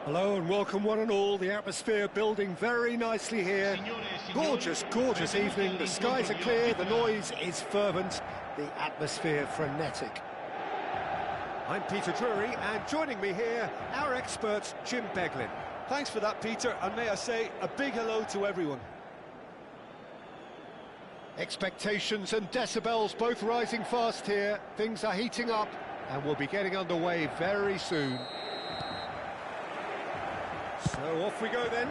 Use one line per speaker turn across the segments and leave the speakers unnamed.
Hello and welcome one and all. The atmosphere building very nicely here. Gorgeous, gorgeous evening. The skies are clear, the noise is fervent, the atmosphere frenetic. I'm Peter Drury, and joining me here, our expert Jim Beglin.
Thanks for that, Peter, and may I say a big hello to everyone.
Expectations and decibels both rising fast here. Things are heating up and we'll be getting underway very soon. So off we go then.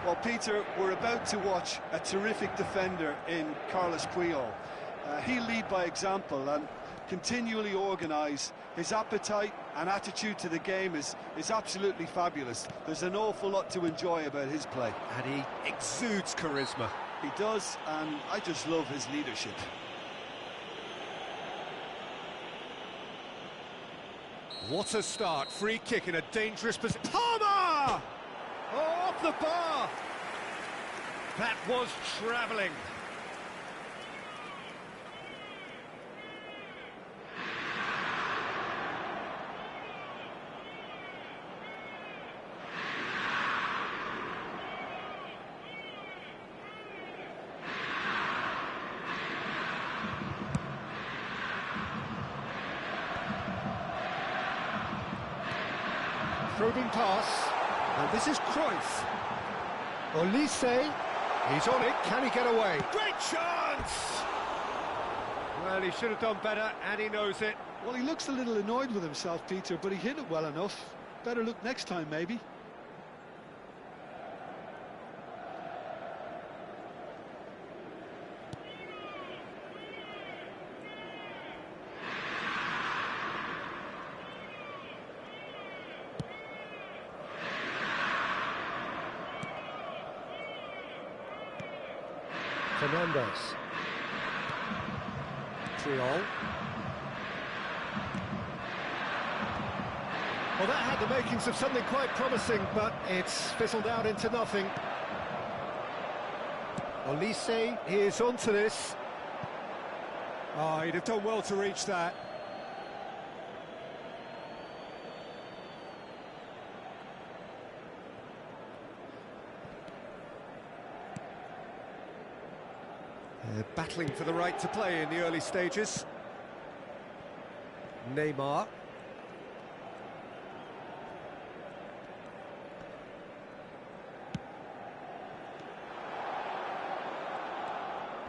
Well, Peter, we're about to watch a terrific defender in Carlos Puyol. He'll lead by example and continually organise. His appetite and attitude to the game is absolutely fabulous. There's an awful lot to enjoy about his play.
And he exudes charisma.
He does, and I just love his leadership.
What a start. Free kick in a dangerous position. Palmer! Oh, off the bar! That was travelling. Probing pass, and this is Cruyff. Olise, he's on it, can he get away? Great chance! Well, he should have done better, and he knows it.
Well, he looks a little annoyed with himself, Peter, but he hit it well enough. Better look next time, maybe.
Fernandez. Triol. Well, that had the makings of something quite promising, but it's fizzled out into nothing. Olise is onto this. Oh, he'd have done well to reach that. Battling for the right to play in the early stages. Neymar.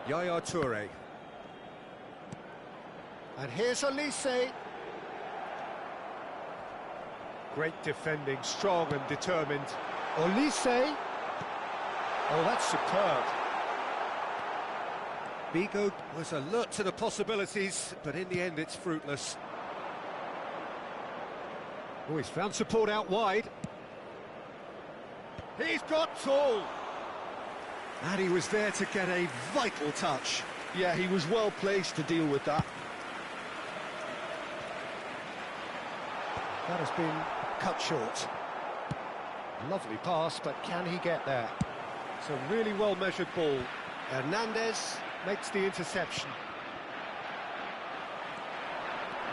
Yaya Toure. And here's Olise. Great defending, strong and determined. Olise. Oh, that's superb. Vigo was alert to the possibilities, but in the end it's fruitless. Oh, he's found support out wide. He's got tall. And he was there to get a vital touch.
Yeah, he was well placed to deal with that.
That has been cut short. Lovely pass, but can he get there? It's a really well-measured ball. Hernandez makes the interception.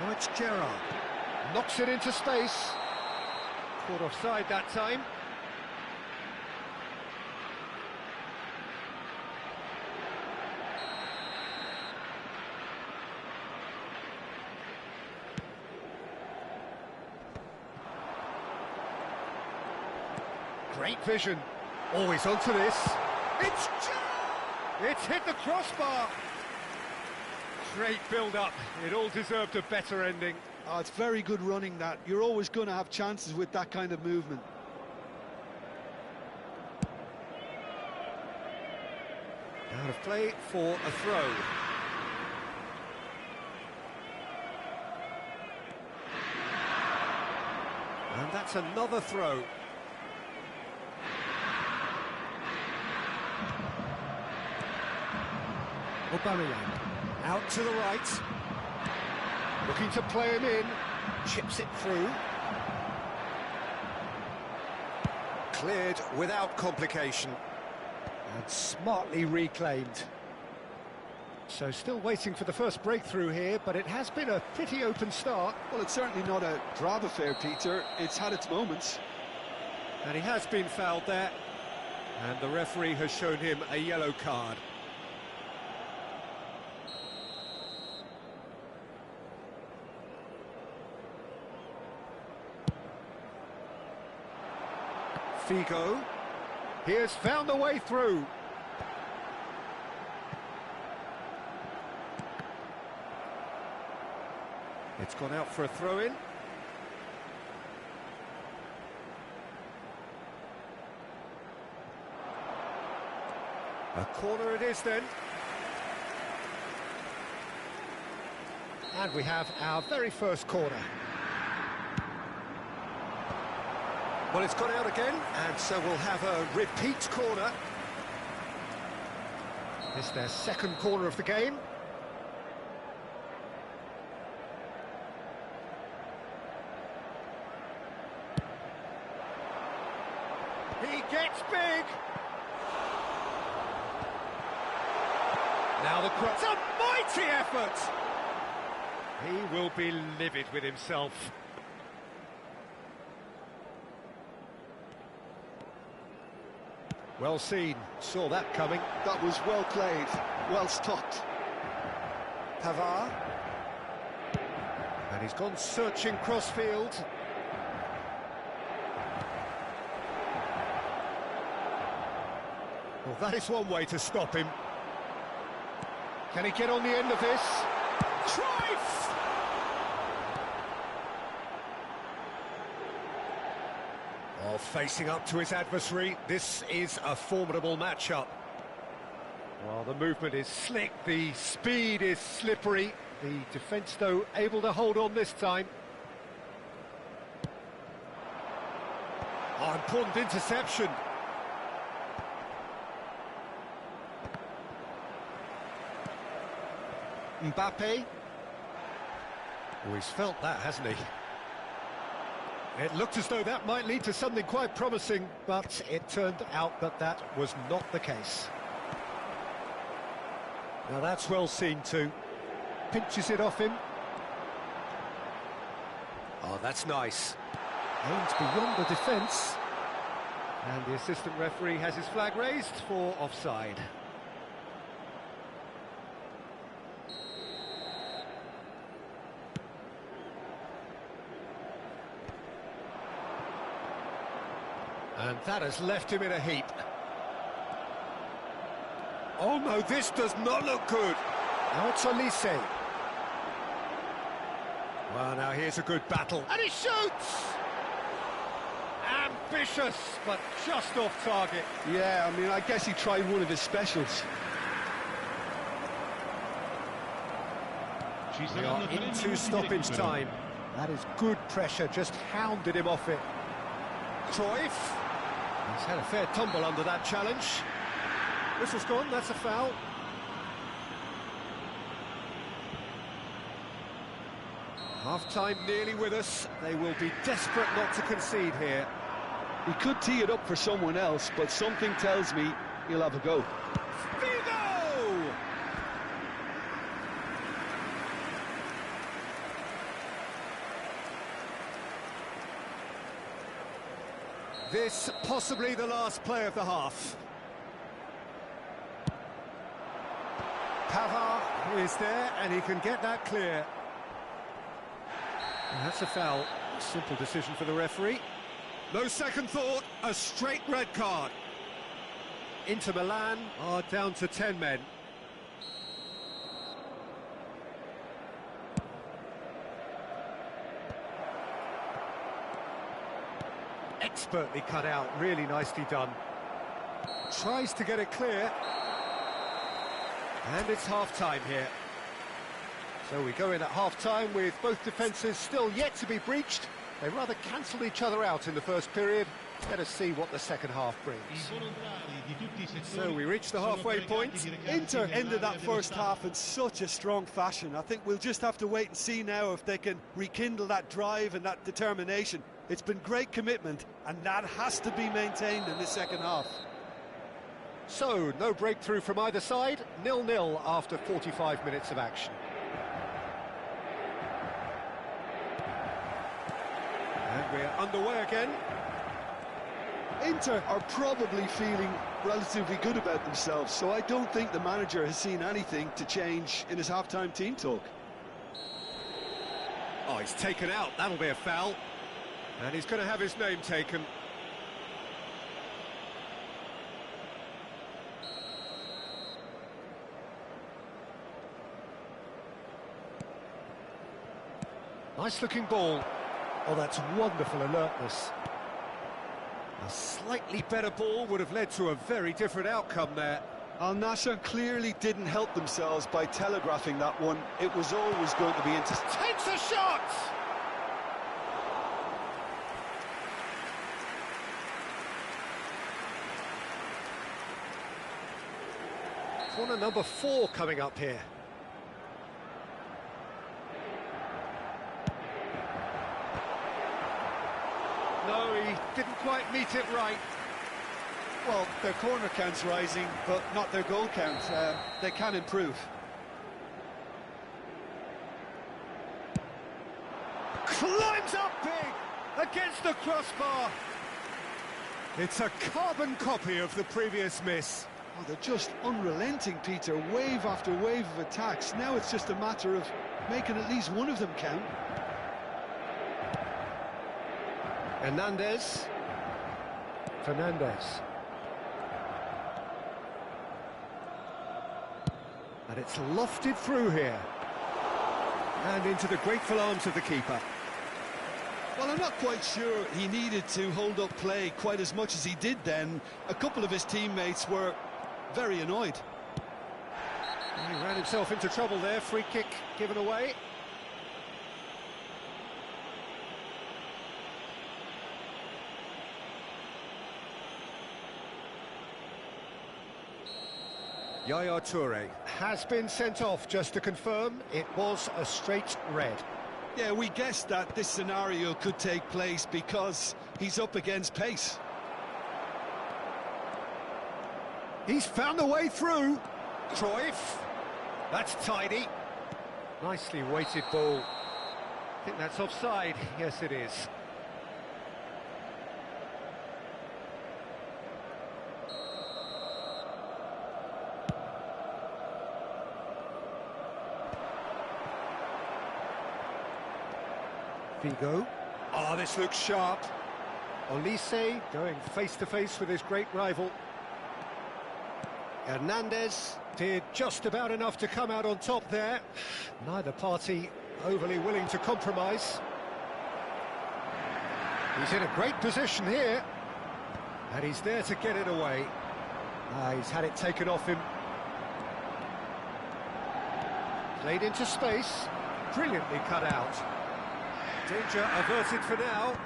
Now it's Gerrard. Knocks it into space. Caught offside that time. Great vision. Always onto this. It's hit the crossbar. Great build-up. It all deserved a better ending.
Oh, it's very good running, that. You're always going to have chances with that kind of movement.
Out of play for a throw. And that's another throw. Aubameyang, out to the right, looking to play him in, chips it through. Cleared without complication, and smartly reclaimed. So still waiting for the first breakthrough here, but it has been a pretty open start.
Well, it's certainly not a drab affair, Peter. It's had its moments.
And he has been fouled there. And the referee has shown him a yellow card. Figo. He has found a way through. It's gone out for a throw-in. A corner it is then. And we have our very first corner. Well, it's gone out again, and so we'll have a repeat corner. It's their second corner of the game. He gets big. Now the cross. It's a mighty effort. He will be livid with himself. Well seen, saw that coming.
That was well played, well stopped.
Pavard. And he's gone searching crossfield. Well, that is one way to stop him. Can he get on the end of this? Cruyff! Oh, facing up to his adversary, this is a formidable matchup. Well, the movement is slick, the speed is slippery. The defence, though, able to hold on this time. Oh, important interception. Mbappe. Oh, he's felt that, hasn't he? It looked as though that might lead to something quite promising, but it turned out that that was not the case. Now that's well seen too. Pinches it off him. Oh, that's nice. Aims beyond the defence. And the assistant referee has his flag raised for offside. And that has left him in a heap. Oh no, this does not look good. Now it's Olise. Well, now here's a good battle. And he shoots! Ambitious, but just off target.
Yeah, I mean, I guess he tried one of his specials.
We are into stoppage time. That is good pressure, just hounded him off it. Cruyff. He's had a fair tumble under that challenge. Whistle's gone, that's a foul. Half-time nearly with us. They will be desperate not to concede here.
He could tee it up for someone else, but something tells me he'll have a go.
Figo! This possibly the last play of the half. Pavard is there and he can get that clear. And that's a foul. Simple decision for the referee. No second thought, a straight red card. Inter Milan are down to 10 men. Expertly cut out, really nicely done. Tries to get it clear. And it's half-time here. So we go in at half-time with both defences still yet to be breached. They rather cancelled each other out in the first period. Let us see what the second half brings. So we reach the halfway point.
Inter ended that first half in such a strong fashion. I think we'll just have to wait and see now if they can rekindle that drive and that determination. It's been great commitment, and that has to be maintained in the second half.
So, no breakthrough from either side, 0-0 after 45 minutes of action. And we're underway again.
Inter are probably feeling relatively good about themselves, so I don't think the manager has seen anything to change in his half-time team talk.
Oh, he's taken out, that'll be a foul. And he's going to have his name taken. Nice looking ball. Oh, that's wonderful alertness. A slightly better ball would have led to a very different outcome there.
Al Nassr clearly didn't help themselves by telegraphing that one. It was always going to be into...
Takes a shot! Corner number 4 coming up here. No, he didn't quite meet it right.
Well, their corner count's rising, but not their goal count. They can improve.
Climbs up big against the crossbar. It's a carbon copy of the previous miss.
Oh, they're just unrelenting, Peter. Wave after wave of attacks. Now it's just a matter of making at least one of them count.
Hernandez. Fernandez. And it's lofted through here. And into the grateful arms of the keeper.
Well, I'm not quite sure he needed to hold up play quite as much as he did then. A couple of his teammates were very annoyed.
He ran himself into trouble there. Free kick given away. Yaya Toure has been sent off, just to confirm. It was a straight red.
Yeah, we guessed that this scenario could take place because he's up against pace.
He's found a way through. Cruyff. That's tidy. Nicely weighted ball. I think that's offside. Yes, it is. Figo. Oh, this looks sharp. Olise going face-to-face with his great rival. Hernandez did just about enough to come out on top there. Neither party overly willing to compromise. He's in a great position here. And he's there to get it away. He's had it taken off him. Played into space. Brilliantly cut out. Danger averted for now.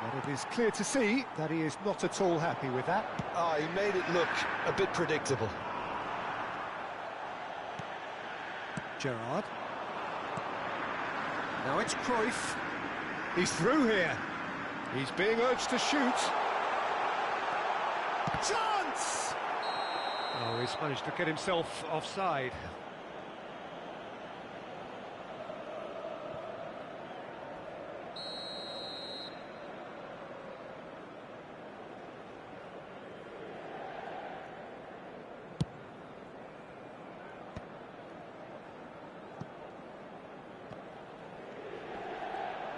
But it is clear to see that he is not at all happy with that.
He made it look a bit predictable.
Gerrard. Now it's Cruyff. He's through here. He's being urged to shoot. Chance! Oh, he's managed to get himself offside.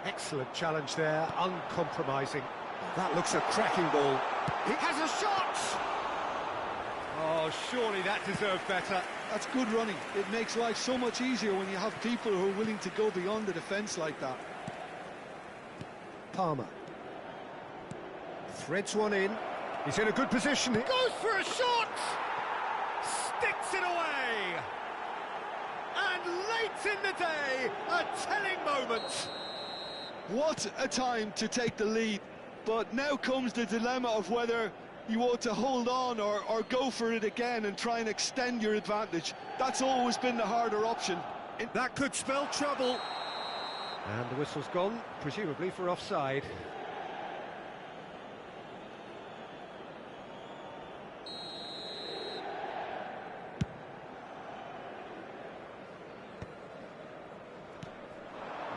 Excellent challenge there, uncompromising. That looks a cracking ball. He has a shot! Oh, surely that deserved better.
That's good running. It makes life so much easier when you have people who are willing to go beyond the defence like that.
Palmer. Threads one in. He's in a good position. He goes for a shot! Sticks it away! And late in the day, a telling moment.
What a time to take the lead, but now comes the dilemma of whether you ought to hold on or go for it again and try and extend your advantage. That's always been the harder option.
That could spell trouble. And the whistle's gone, presumably for offside.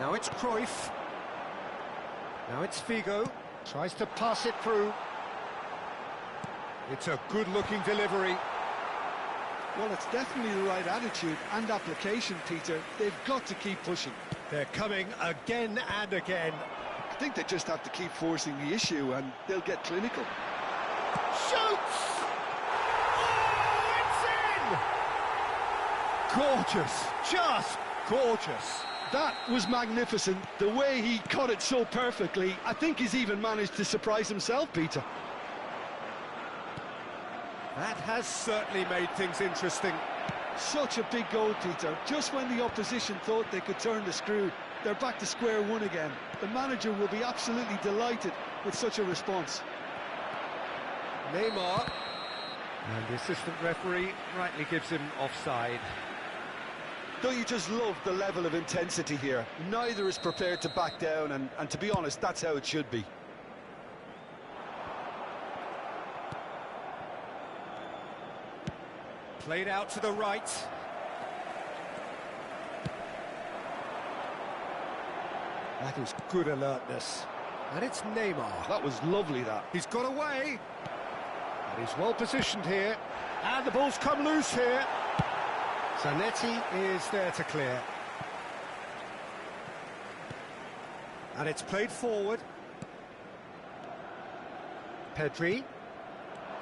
Now it's Cruyff. Now it's Figo. Tries to pass it through. It's a good-looking delivery.
Well, it's definitely the right attitude and application, Peter. They've got to keep pushing.
They're coming again and again.
I think they just have to keep forcing the issue and they'll get clinical.
Shoots! Oh, it's in! Gorgeous, just gorgeous.
That was magnificent. The way he caught it so perfectly, I think he's even managed to surprise himself, Peter.
That has certainly made things interesting.
Such a big goal, Peter. Just when the opposition thought they could turn the screw, they're back to square one again. The manager will be absolutely delighted with such a response.
Neymar. And the assistant referee rightly gives him offside.
Don't you just love the level of intensity here? Neither is prepared to back down, and to be honest, that's how it should be.
Played out to the right. That is good alertness. And it's Neymar.
That was lovely, that.
He's got away. And he's well positioned here. And the ball's come loose here. Zanetti is there to clear. And it's played forward. Pedri.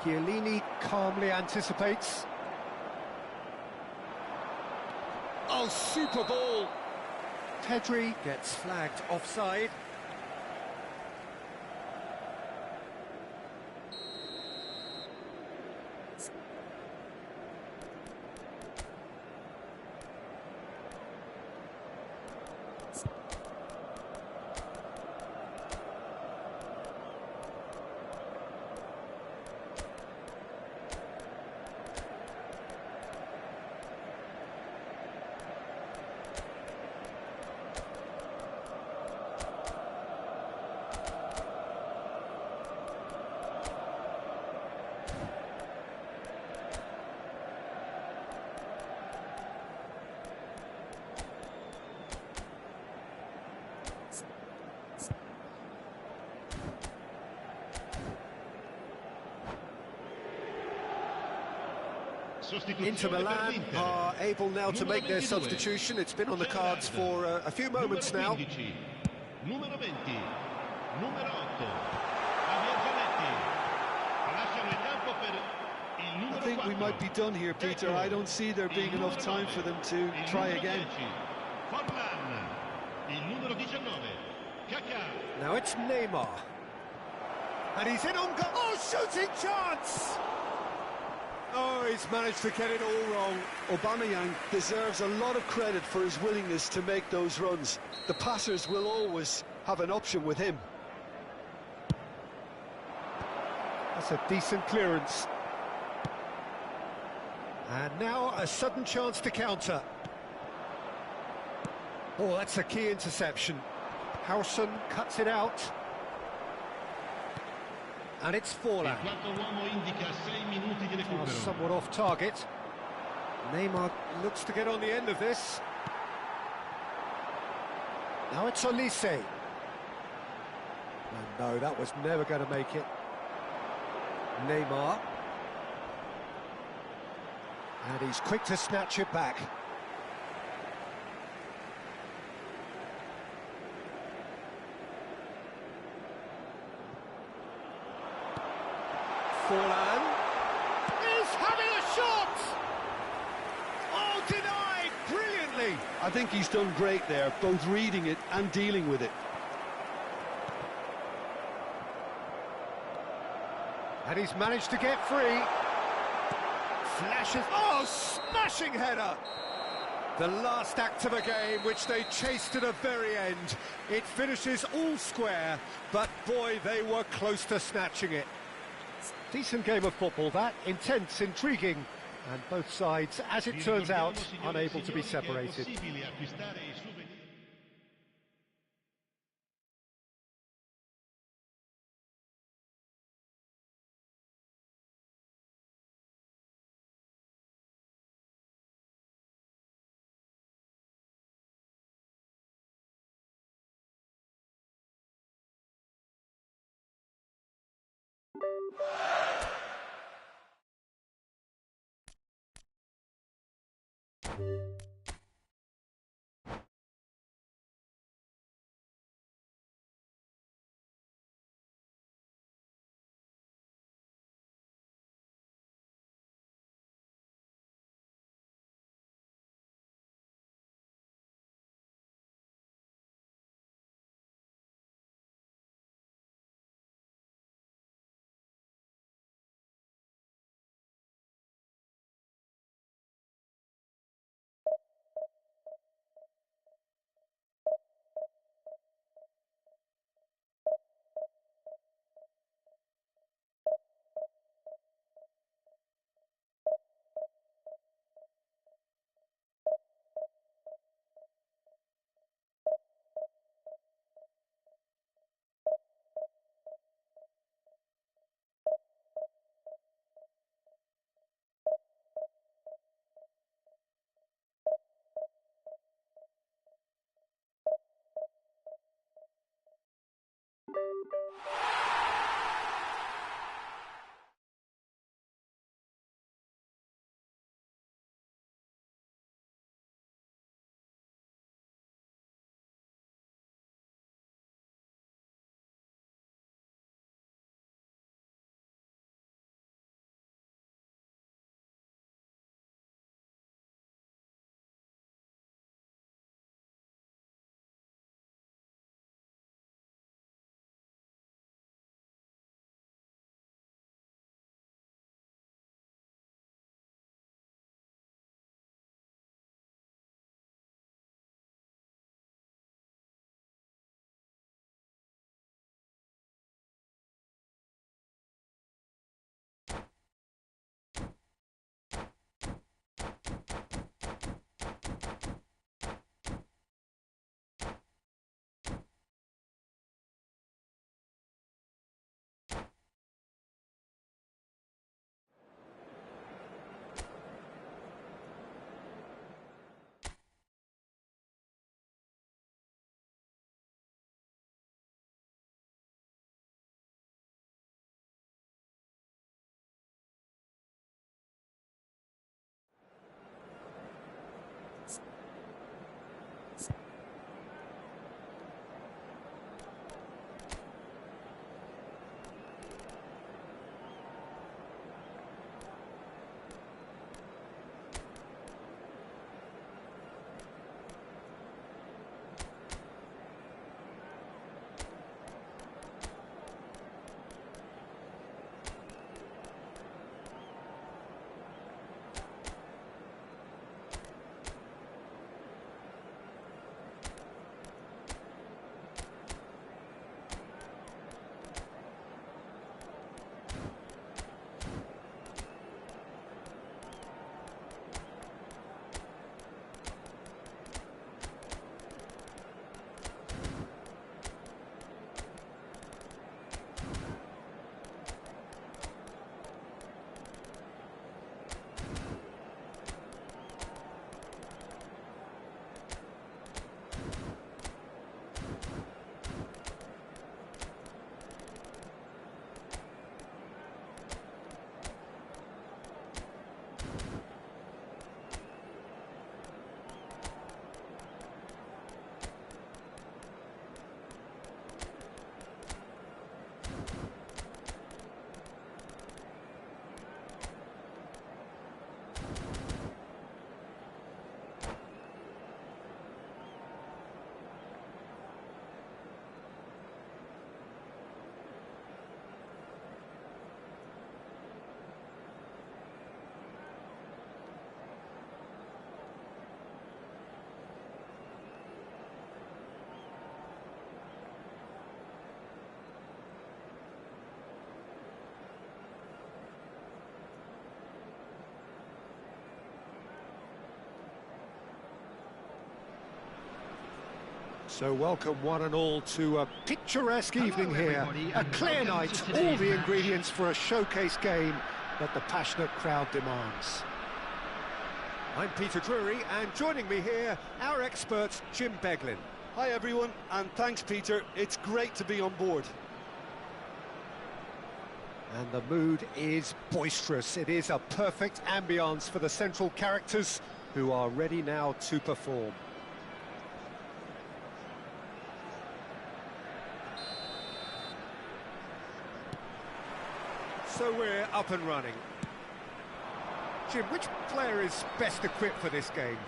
Chiellini calmly anticipates. Oh, super ball! Pedri gets flagged offside. Inter Milan are able now to make their substitution. It's been on the cards for a few moments now.
Numero 20, numero 8,
I think we might be done here, Peter. I don't see there being enough time for them to try again.
Now it's Neymar. And he's in on goal. Oh, shooting chance! Oh, he's managed to get it all wrong.
Aubameyang deserves a lot of credit for his willingness to make those runs. The passers will always have an option with him.
That's a decent clearance. And now a sudden chance to counter. Oh, that's a key interception. Howson cuts it out. And it's Forlan. Somewhat off target. Neymar looks to get on the end of this. Now it's Olise. And no, that was never going to make it. Neymar. And he's quick to snatch it back. Forlan is having a shot! Oh, denied brilliantly!
I think he's done great there, both reading it and dealing with it.
And he's managed to get free. Flashes, oh, smashing header! The last act of a game, which they chased to the very end. It finishes all square, but boy, they were close to snatching it. Decent game of football, that. Intense, intriguing, and both sides, as it turns out, unable to be separated. So welcome one and all to a picturesque evening here, a clear night, all the ingredients for a showcase game that the passionate crowd demands. I'm Peter Drury, and joining me here, our expert Jim Beglin.
Hi everyone, and thanks Peter, it's great to be on board.
And the mood is boisterous. It is a perfect ambience for the central characters who are ready now to perform. So we're up and running. Jim, which player is best equipped for this game?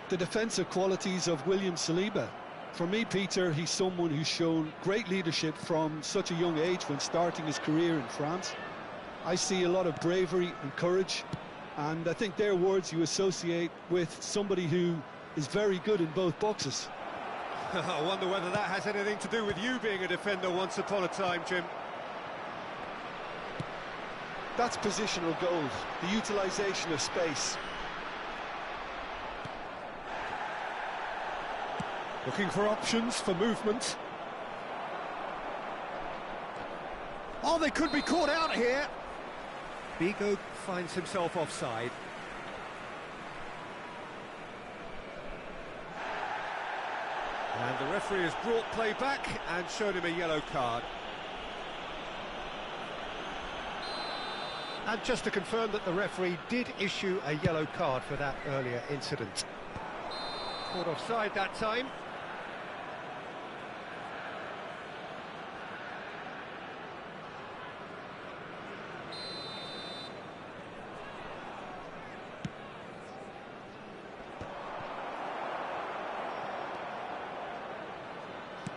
The defensive qualities of William Saliba. For me, Peter, he's someone who's shown great leadership from such a young age when starting his career in France. I see a lot of bravery and courage, and I think they're words you associate with somebody who is very good in both boxes.
I wonder whether that has anything to do with you being a defender once upon a time, Jim.
That's positional gold, the utilisation of space.
Looking for options for movement. Oh, they could be caught out here. Bigo finds himself offside. And the referee has brought play back and showed him a yellow card. And just to confirm that the referee did issue a yellow card for that earlier incident. Caught offside that time.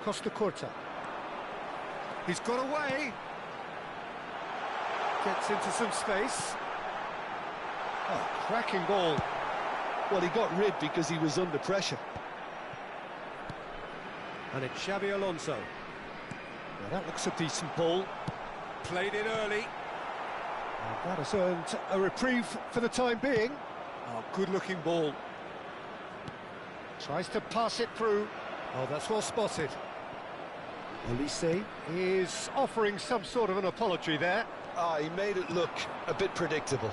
Costa Curta. He's got away. Gets into some space. Oh, cracking ball.
Well, he got rid because he was under pressure.
And it's Xabi Alonso. Now that looks a decent ball. Played it early. And that has earned a reprieve for the time being. Oh, good-looking ball. Tries to pass it through. Oh, that's well spotted. Elise is offering some sort of an apology there.
He made it look a bit predictable.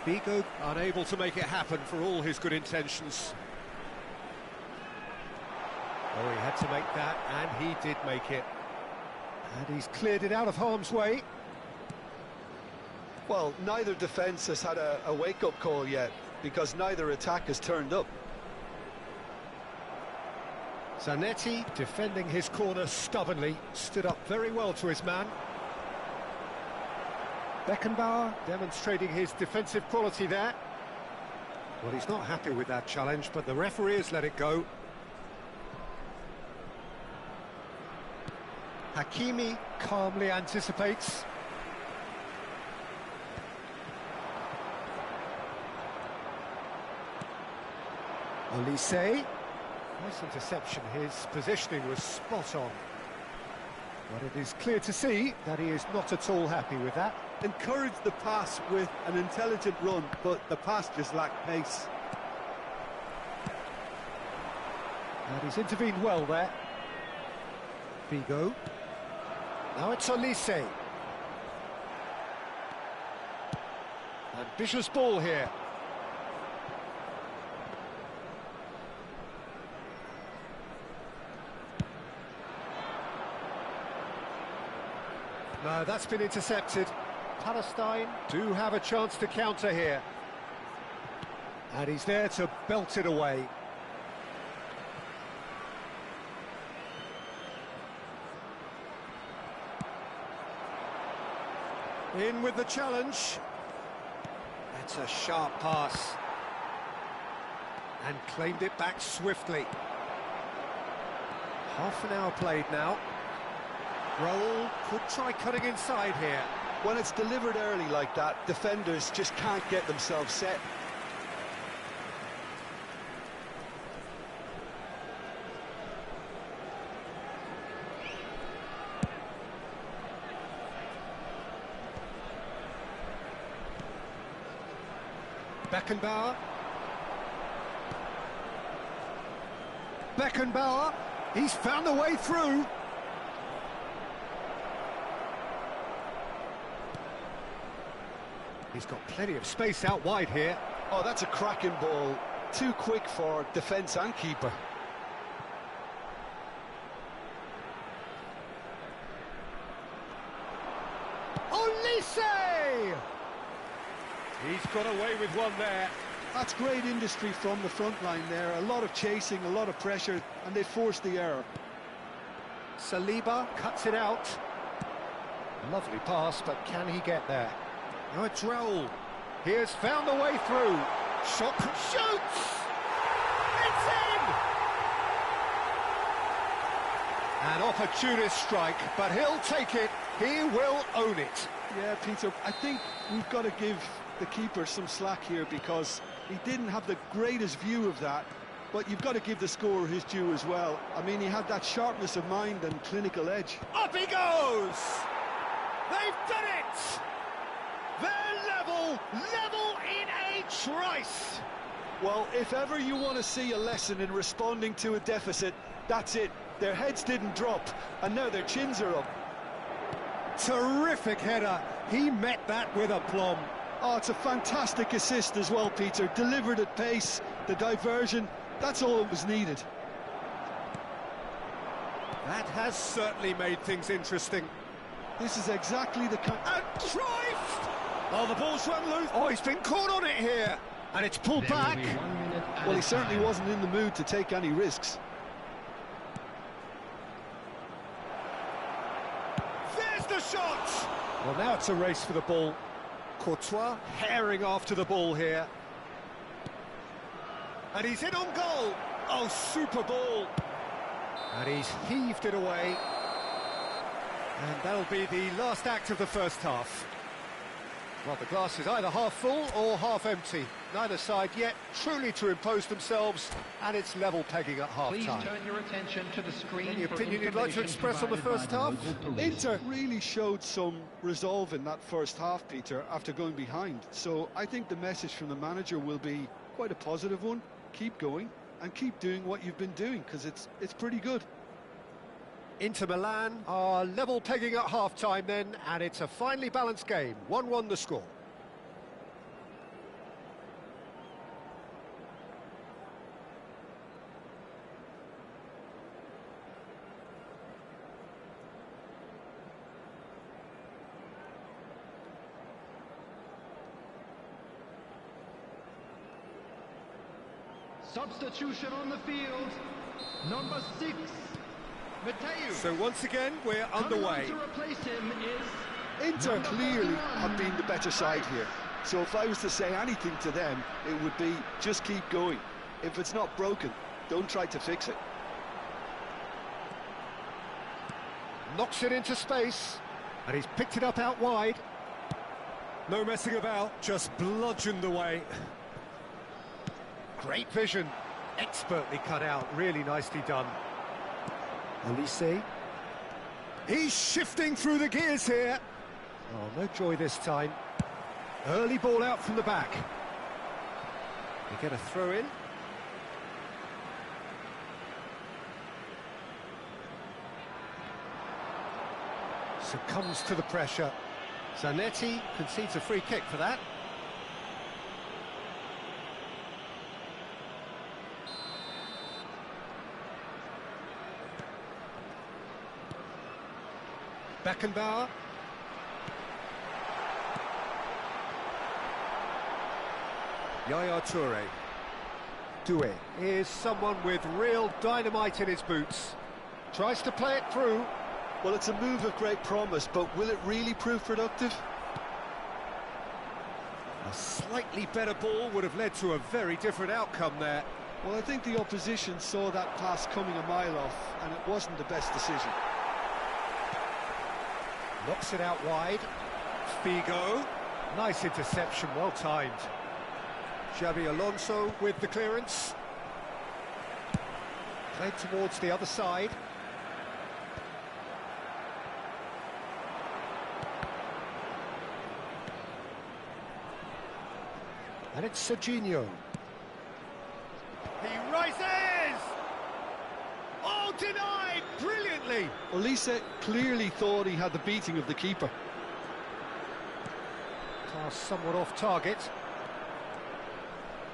Bigo unable to make it happen for all his good intentions. Oh, he had to make that, and he did make it. And he's cleared it out of harm's way.
Well, neither defence has had a wake-up call yet, because neither attack has turned up.
Zanetti, defending his corner stubbornly, stood up very well to his man. Beckenbauer demonstrating his defensive quality there. Well, he's not happy with that challenge, but the referee has let it go. Hakimi calmly anticipates. Elise. Nice interception, his positioning was spot on. But it is clear to see that he is not at all happy with that.
Encouraged the pass with an intelligent run, but the pass just lacked pace.
And he's intervened well there. Bigo. Now it's Elise. Ambitious ball here. No, that's been intercepted. Palestine do have a chance to counter here. And he's there to belt it away. In with the challenge. That's a sharp pass. And claimed it back swiftly. Half an hour played now. Raul could try cutting inside here.
When it's delivered early like that, defenders just can't get themselves set.
Beckenbauer. Beckenbauer. He's found a way through. He's got plenty of space out wide here.
Oh, that's a cracking ball. Too quick for defence and keeper.
Olise! He's got away with one there.
That's great industry from the front line there. A lot of chasing, a lot of pressure, and they forced the error.
Saliba cuts it out. Lovely pass, but can he get there? Now it's Raul. He has found a way through. Shot, shoots! It's in! An opportunist strike, but he'll take it. He will own it.
Yeah, Peter, I think we've got to give the keeper some slack here because he didn't have the greatest view of that, but you've got to give the scorer his due as well. I mean, he had that sharpness of mind and clinical edge.
Up he goes! They've done it! They're level in a trice!
Well, if ever you want to see a lesson in responding to a deficit, that's it. Their heads didn't drop, and now their chins are up.
Terrific header. He met that with aplomb.
Oh, it's a fantastic assist as well, Peter. Delivered at pace, the diversion, that's all that was needed.
That has certainly made things interesting.
This is exactly the kind...
And Cruyff! Oh, the ball's run loose. Oh, he's been caught on it here. And it's pulled back.
Well, he certainly wasn't in the mood to take any risks.
There's the shot! Well, now it's a race for the ball. Courtois herring after the ball here. And he's in on goal. Oh, super ball. And he's heaved it away. And that'll be the last act of the first half. Well, the glass is either half full or half empty. Neither side yet truly to impose themselves, and it's level pegging at half-time.
Please turn your attention to the screen.
Any opinion you'd like to express on the first half?
Inter really showed some resolve in that first half, Peter, after going behind. So I think the message from the manager will be quite a positive one. Keep going and keep doing what you've been doing, because it's pretty good.
Inter Milan are level pegging at half-time then, and it's a finely balanced game. 1-1 the score.
Substitution on the field. Number 6. Mateo.
So once again, we're underway.
To replace him is
Inter clearly have been the better side here. So if I was to say anything to them, it would be just keep going. If it's not broken, don't try to fix it.
Knocks it into space, and he's picked it up out wide. No messing about, just bludgeoned away. Great vision, expertly cut out, really nicely done. Olise. He's shifting through the gears here. Oh, no joy this time. Early ball out from the back. They get a throw in. Succumbs to the pressure. Zanetti concedes a free kick for that. Beckenbauer. Yaya Toure. Doué is someone with real dynamite in his boots. Tries to play it through.
Well, it's a move of great promise, but will it really prove productive?
A slightly better ball would have led to a very different outcome there.
Well, I think the opposition saw that pass coming a mile off, and it wasn't the best decision.
Knocks it out wide. Figo. Nice interception, well timed. Xabi Alonso with the clearance. Played towards the other side. And it's Serginho. He rises! Oh, denied brilliantly!
Olise clearly thought he had the beating of the keeper.
Pass somewhat off target.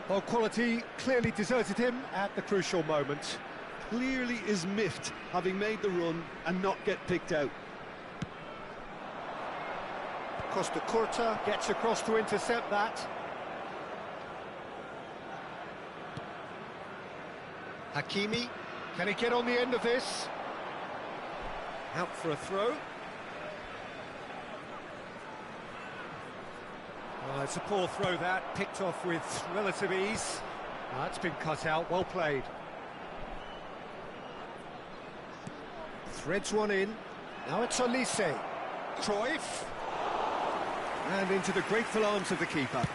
Well, quality clearly deserted him at the crucial moment.
Clearly is miffed, having made the run and not get picked out.
Costa Curta gets across to intercept that. Hakimi, can he get on the end of this? Out for a throw. Oh, it's a poor throw that, picked off with relative ease. That's been cut out, well played. Threads one in, now it's Olise. Cruyff. And into the grateful arms of the keeper.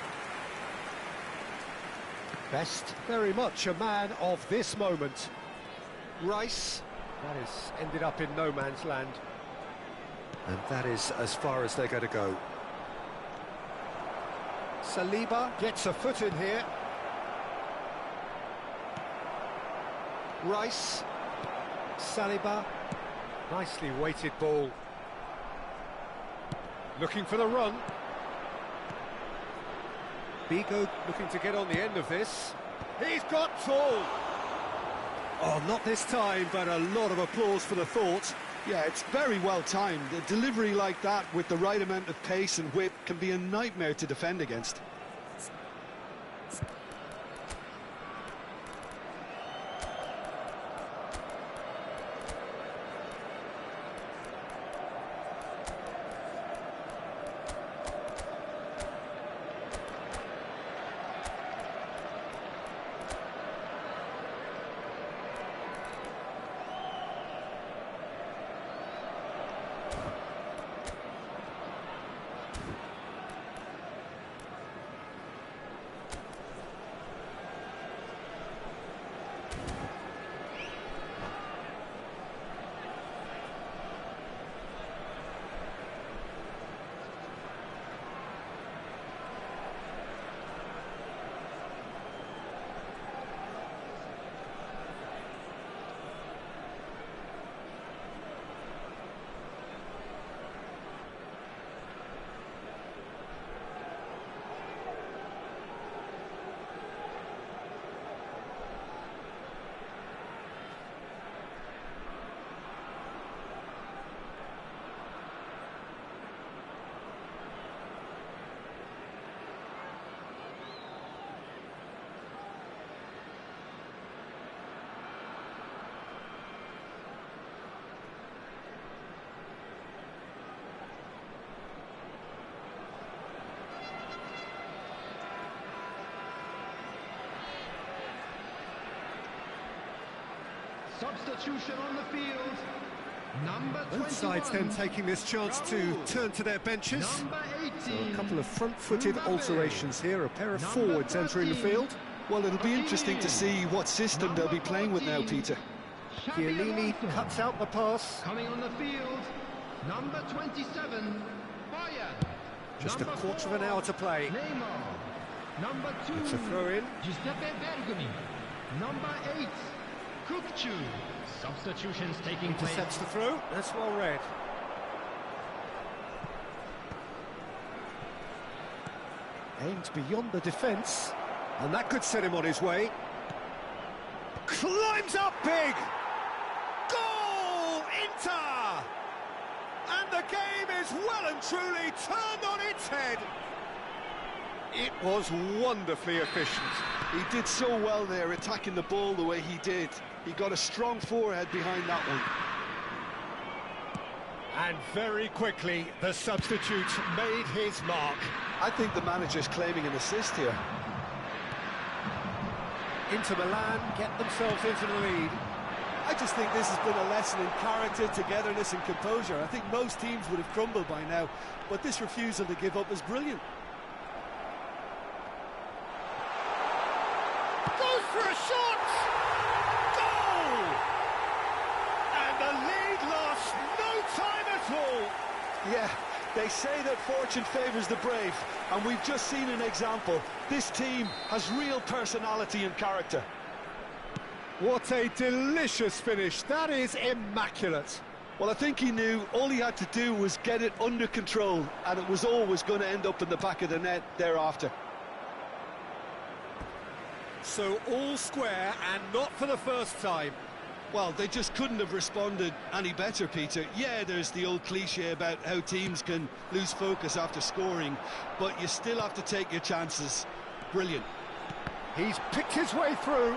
Best, very much a man of this moment. Rice, that has ended up in no man's land. And that is as far as they're going to go. Saliba gets a foot in here. Rice, Saliba, nicely weighted ball. Looking for the run. Bigo looking to get on the end of this. He's got tall. Oh, not this time, but a lot of applause for the thought.
Yeah, it's very well timed. A delivery like that with the right amount of pace and whip can be a nightmare to defend against.
Substitution on the field. Number 21.
Both sides then taking this chance to turn to their benches.
Number 18.
So a couple of front-footed alterations here, a pair of forwards entering the field.
Well, it'll be interesting to see what system they'll be playing with now, Peter.
Chiellini cuts out the pass.
Coming on the field. Number 27. Bayern.
Just a quarter of an hour to play.
Neymar. Number 2.
It's a throw-in.
Giuseppe Bergami. Number 8. Kukcu.
Substitutions taking place.
Intercepts the throw. That's well read. Aimed beyond the defence, and that could set him on his way. Climbs up big! Goal! Inter! And the game is well and truly turned on its head. It was wonderfully efficient.
He did so well there, attacking the ball the way he did. He got a strong forehead behind that one.
And very quickly, the substitute made his mark.
I think the manager's claiming an assist here.
Inter Milan get themselves into the lead.
I just think this has been a lesson in character, togetherness and composure. I think most teams would have crumbled by now, but this refusal to give up is brilliant.
Goes for a shot! Goal! And the lead lost no time at all.
Yeah, they say that fortune favours the brave, and we've just seen an example. This team has real personality and character.
What a delicious finish. That is immaculate.
Well, I think he knew all he had to do was get it under control, and it was always going to end up in the back of the net thereafter.
So all square, and not for the first time.
Well, they just couldn't have responded any better, Peter. Yeah, there's the old cliche about how teams can lose focus after scoring, but you still have to take your chances. Brilliant.
He's picked his way through.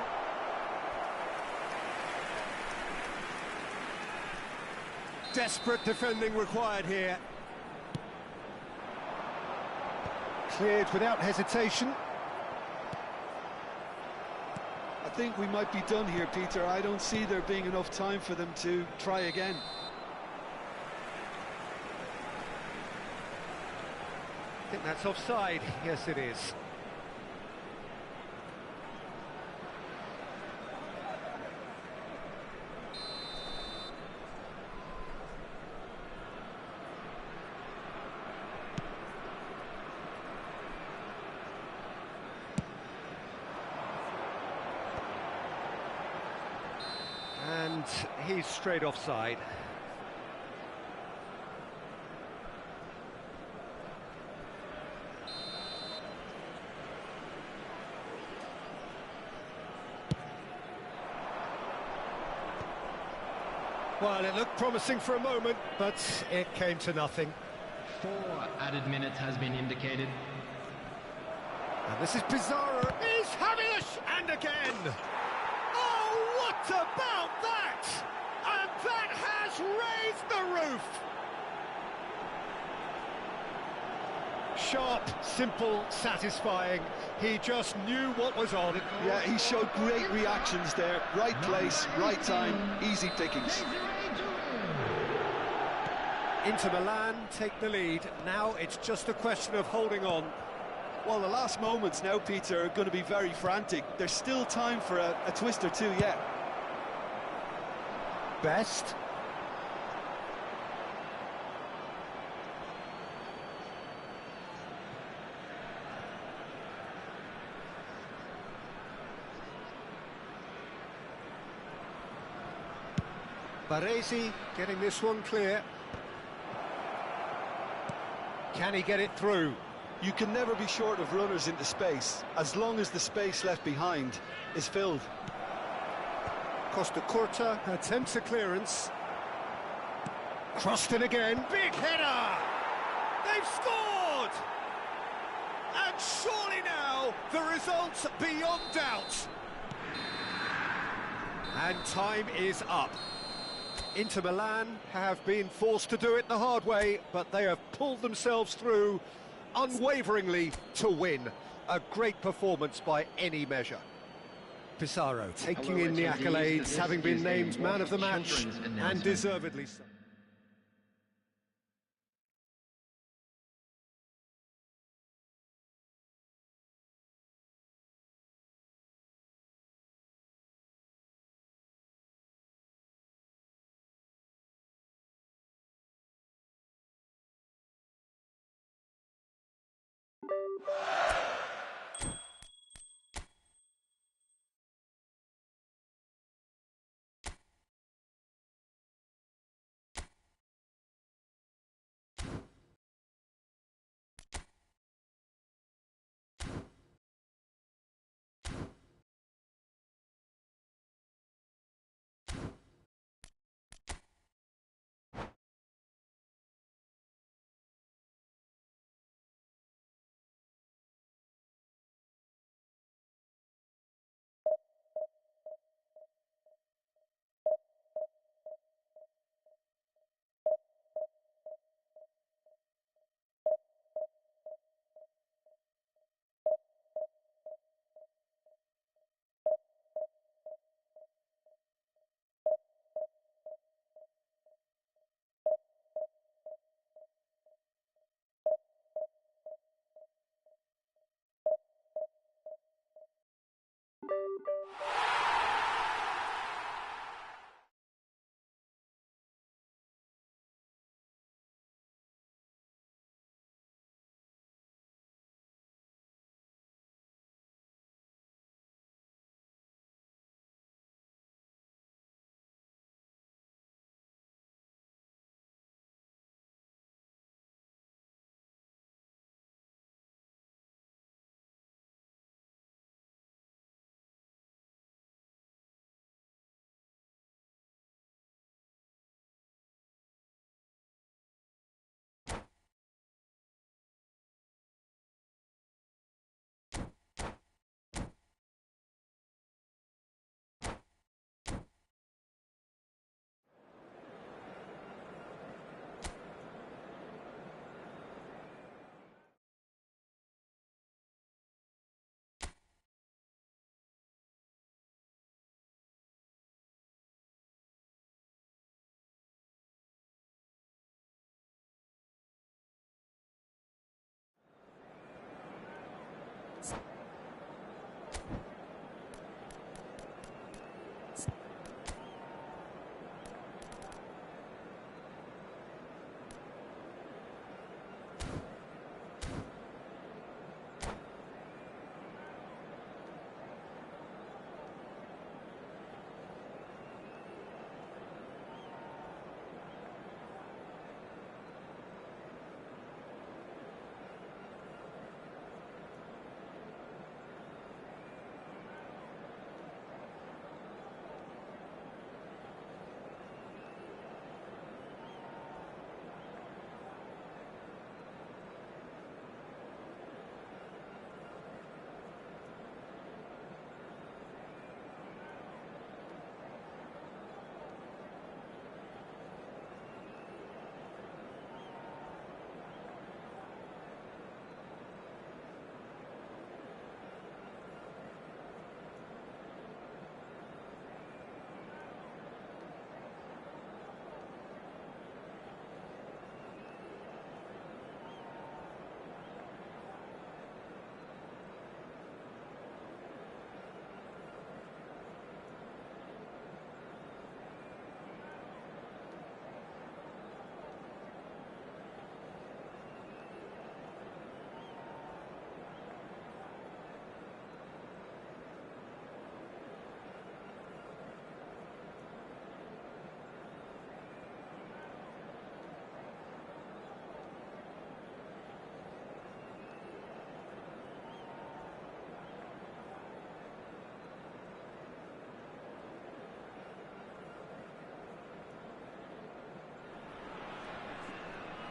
Desperate defending required here. Cleared without hesitation.
I think we might be done here, Peter. I don't see there being enough time for them to try again.
I think that's offside. Yes, it is. And he's straight offside. Well, it looked promising for a moment, but it came to nothing.
4 added minutes has been indicated.
And this is Pizarro. He's Javish! And again! Oh, what about that? And that has raised the roof! Sharp, simple, satisfying. He just knew what was on.
Yeah, he showed great reactions there. Right place, right time, easy pickings.
Inter Milan take the lead. Now it's just a question of holding on.
Well, the last moments now, Peter, are going to be very frantic. There's still time for a twist or two yet.
Best. Baresi getting this one clear. Can he get it through?
You can never be short of runners into space, as long as the space left behind is filled.
Costa Curta attempts a clearance. Crossed in again. Big header! They've scored! And surely now, the result's beyond doubt. And time is up. Inter Milan have been forced to do it the hard way, but they have pulled themselves through unwaveringly to win. A great performance by any measure. Pizarro taking in the accolades, having been named man of the match, and deservedly so.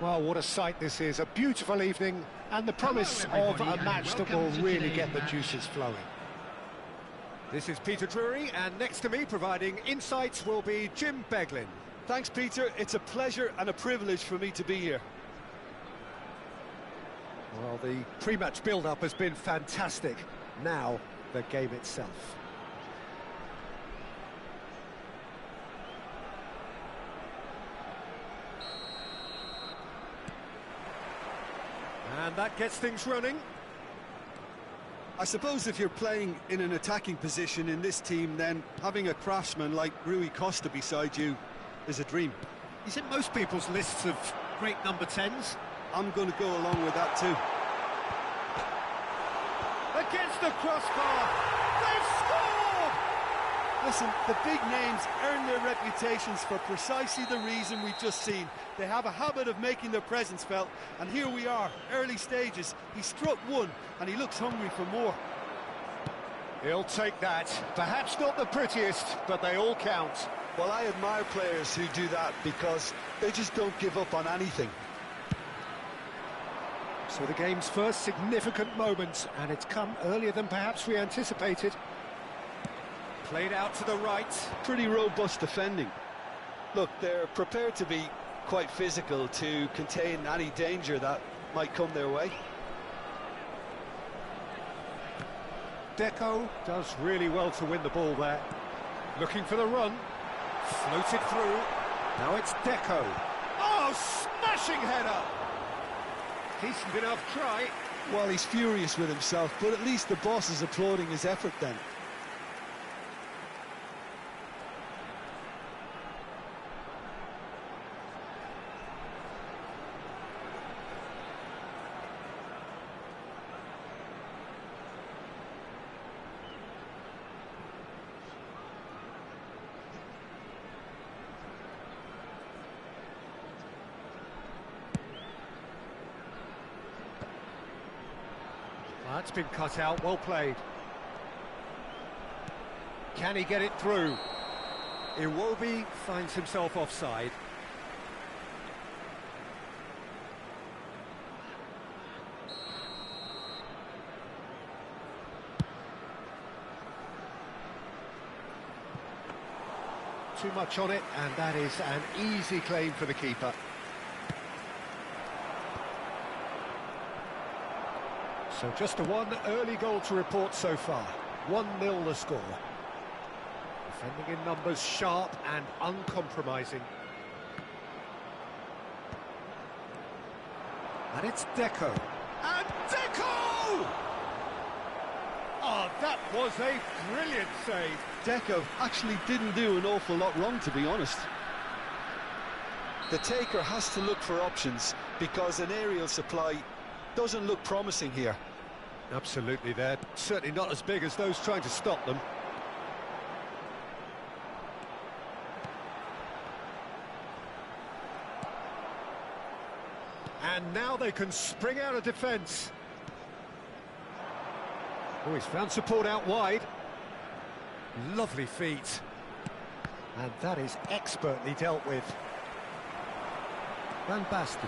Well, what a sight this is. A beautiful evening and the promise of a match that will really get the juices flowing. This is Peter Drury, and next to me providing insights will be Jim Beglin.
Thanks, Peter. It's a pleasure and a privilege for me to be here.
Well, the pre-match build-up has been fantastic. Now, the game itself. And that gets things running.
I suppose if you're playing in an attacking position in this team, then having a craftsman like Rui Costa beside you is a dream.
He's in most people's lists of great number 10s.
I'm going to go along with that too.
Against the crossbar, they've scored!
Listen, the big names earn their reputations for precisely the reason we've just seen. They have a habit of making their presence felt, and here we are, early stages. He struck one, and he looks hungry for more.
He'll take that. Perhaps not the prettiest, but they all count.
Well, I admire players who do that because they just don't give up on anything.
So the game's first significant moment, and it's come earlier than perhaps we anticipated. Played out to the right.
Pretty robust defending. Look, they're prepared to be quite physical to contain any danger that might come their way.
Deco does really well to win the ball there. Looking for the run. Floated through. Now it's Deco. Oh, smashing header! Decent enough try.
Well, he's furious with himself, but at least the boss is applauding his effort then.
That's been cut out, well played. Can he get it through? Iwobi finds himself offside. Too much on it, and that is an easy claim for the keeper. So just one early goal to report so far. 1-0 the score. Defending in numbers, sharp and uncompromising. And it's Deco. And Deco! Oh, that was a brilliant save.
Deco actually didn't do an awful lot wrong, to be honest. The taker has to look for options because an aerial supply doesn't look promising here.
Absolutely, they're certainly not as big as those trying to stop them. And now they can spring out of defence. Oh, he's found support out wide. Lovely feet. And that is expertly dealt with. Van Basten.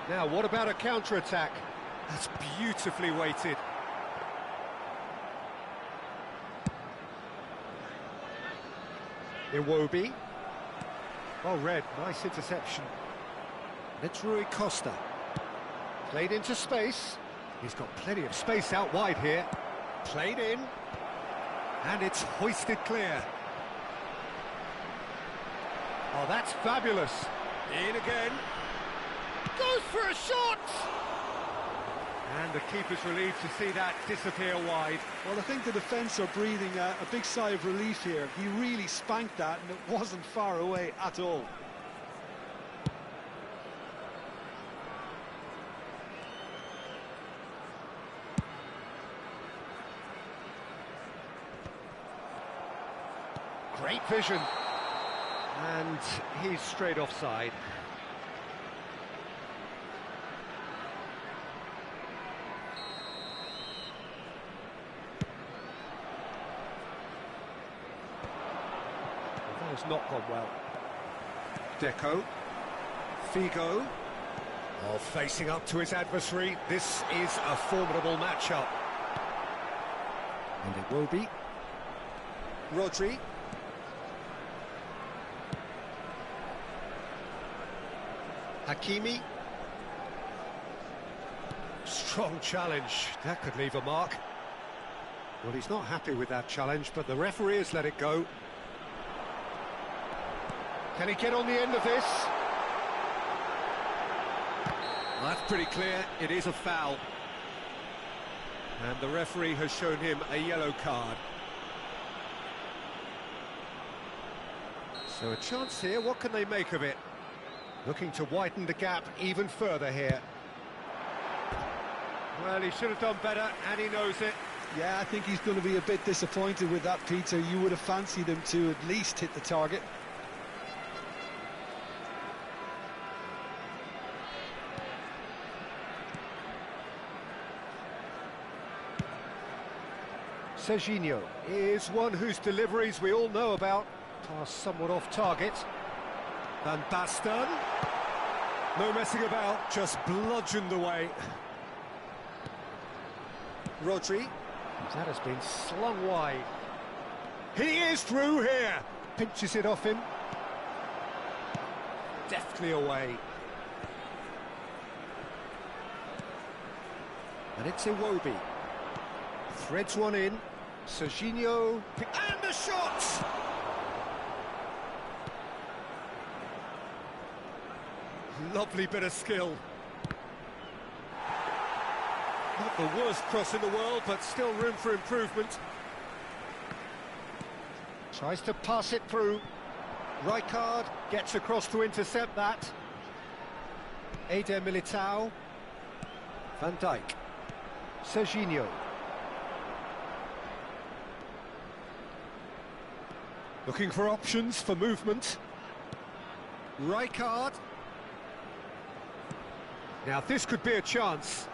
Now, what about a counter-attack? That's beautifully weighted. Iwobi. Well read, nice interception. And it's Rui Costa. Played into space. He's got plenty of space out wide here. Played in. And it's hoisted clear. Oh, that's fabulous. In again. Goes for a shot! And the keeper's relieved to see that disappear wide.
Well, I think the defence are breathing a big sigh of relief here. He really spanked that, and it wasn't far away at all.
Great vision. And he's straight offside. That has not gone well. Deco. Figo. Oh, facing up to his adversary, this is a formidable matchup. And it will be. Rodri. Hakimi. Strong challenge, that could leave a mark. Well, he's not happy with that challenge, but the referee has let it go. Can he get on the end of this? Well, that's pretty clear, it is a foul. And the referee has shown him a yellow card. So a chance here, what can they make of it? Looking to widen the gap even further here. Well, he should have done better, and he knows it.
Yeah, I think he's going to be a bit disappointed with that, Peter. You would have fancied him to at least hit the target.
Serginho is one whose deliveries we all know about. Pass somewhat off target. Van Basten. No messing about, just bludgeoned away. Rodri. That has been slung wide. He is through here. Pinches it off him. Deftly away. And it's Iwobi. Threads one in. Serginho. And the shot! Lovely bit of skill. Not the worst cross in the world, but still room for improvement. Tries to pass it through. Rijkaard gets across to intercept that. Eder Militao. Van Dijk. Serginho. Looking for options for movement. Rijkaard. Now this could be a chance.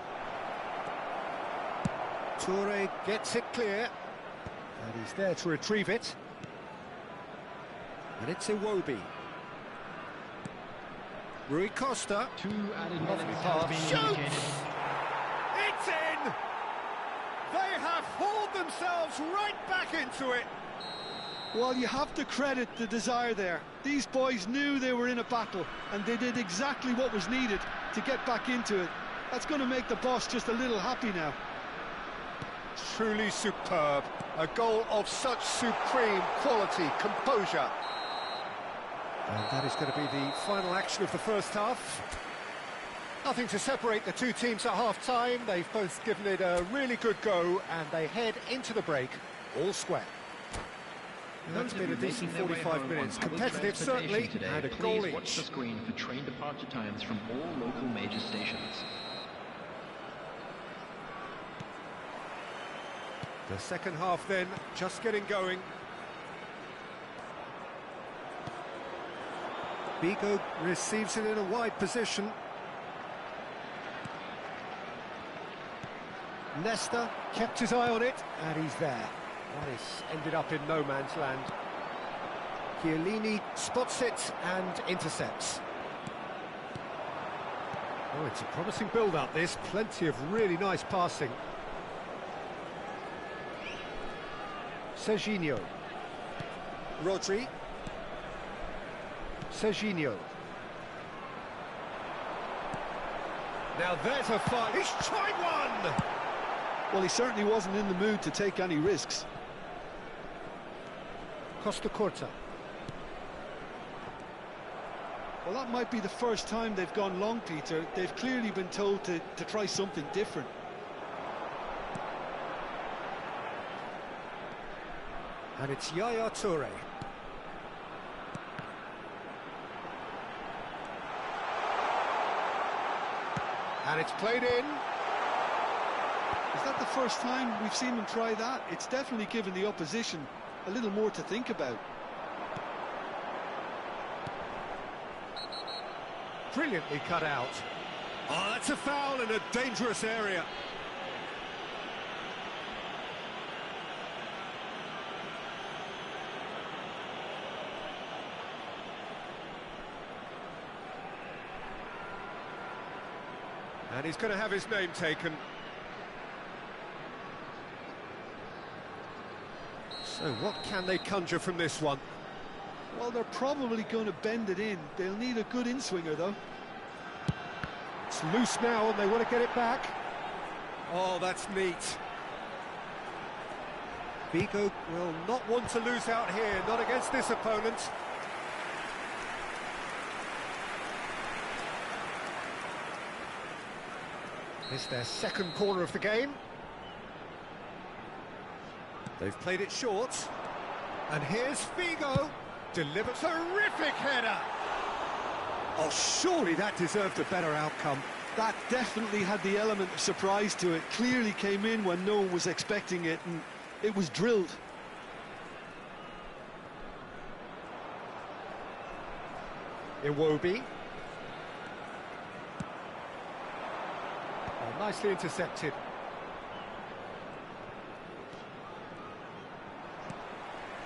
Toure gets it clear, and he's there to retrieve it. And it's Iwobi. Rui Costa.
2 added minutes
Lovely
has
pass.
been
Shoots!
indicated.
It's in! They have hauled themselves right back into it.
Well, you have to credit the desire there. These boys knew they were in a battle, and they did exactly what was needed to get back into it. That's going to make the boss just a little happy now.
Truly superb. A goal of such supreme quality, composure. And that is going to be the final action of the first half. Nothing to separate the two teams at half-time. They've both given it a really good go, and they head into the break all square. That's been a decent 45 minutes. Competitive, certainly, and a goal
Please watch the
each.
screen for train departure times from all local major stations.
The second half then, just getting going. Bigo receives it in a wide position. Nesta kept his eye on it, and he's there. That is ended up in no man's land. Chiellini spots it and intercepts. Oh, it's a promising build-up, this. Plenty of really nice passing. Serginho. Rodri. Serginho. Now there's a fight. He's tried one!
Well, he certainly wasn't in the mood to take any risks.
Costa Curta.
Well, that might be the first time they've gone long, Peter. They've clearly been told to try something different.
And it's Yaya Toure. And it's played in.
Is that the first time we've seen them try that? It's definitely given the opposition a little more to think about.
Brilliantly cut out. Oh, that's a foul in a dangerous area. And he's going to have his name taken. So what can they conjure from this one?
Well, they're probably going to bend it in. They'll need a good in-swinger, though.
It's loose now and they want to get it back. Oh, that's neat. Vigo will not want to lose out here, not against this opponent. It's their second corner of the game. They've played it short. And here's Figo. Delivers a terrific header. Oh, surely that deserved a better outcome.
That definitely had the element of surprise to it. Clearly came in when no one was expecting it, and it was drilled.
Iwobi. Oh, nicely intercepted.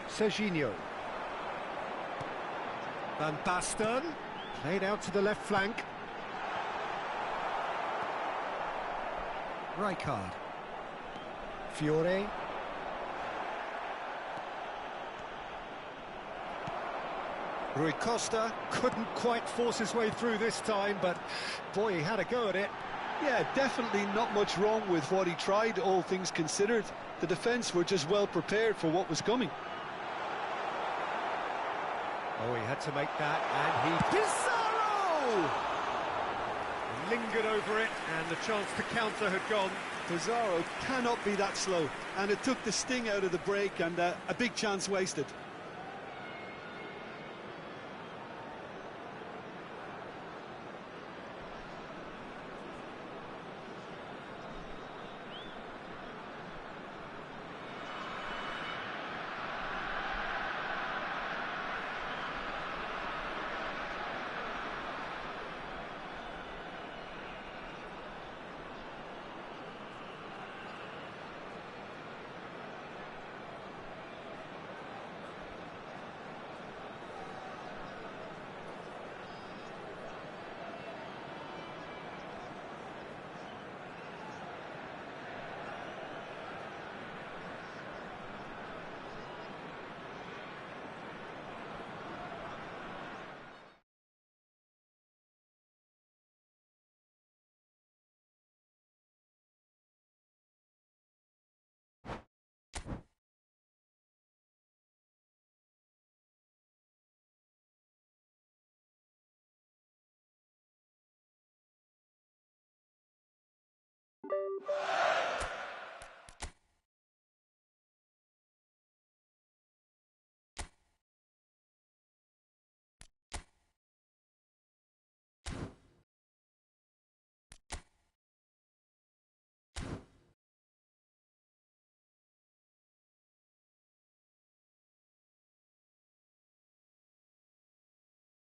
Serginho. Van Basten. Played out to the left flank. Rijkaard. Fiore. Rui Costa couldn't quite force his way through this time, but boy, he had a go at it.
Yeah, definitely not much wrong with what he tried, all things considered. The defence were just well prepared for what was coming.
Oh, he had to make that, and he... Pizarro! Lingered over it, and the chance to counter had gone.
Pizarro cannot be that slow, and it took the sting out of the break, and a big chance wasted.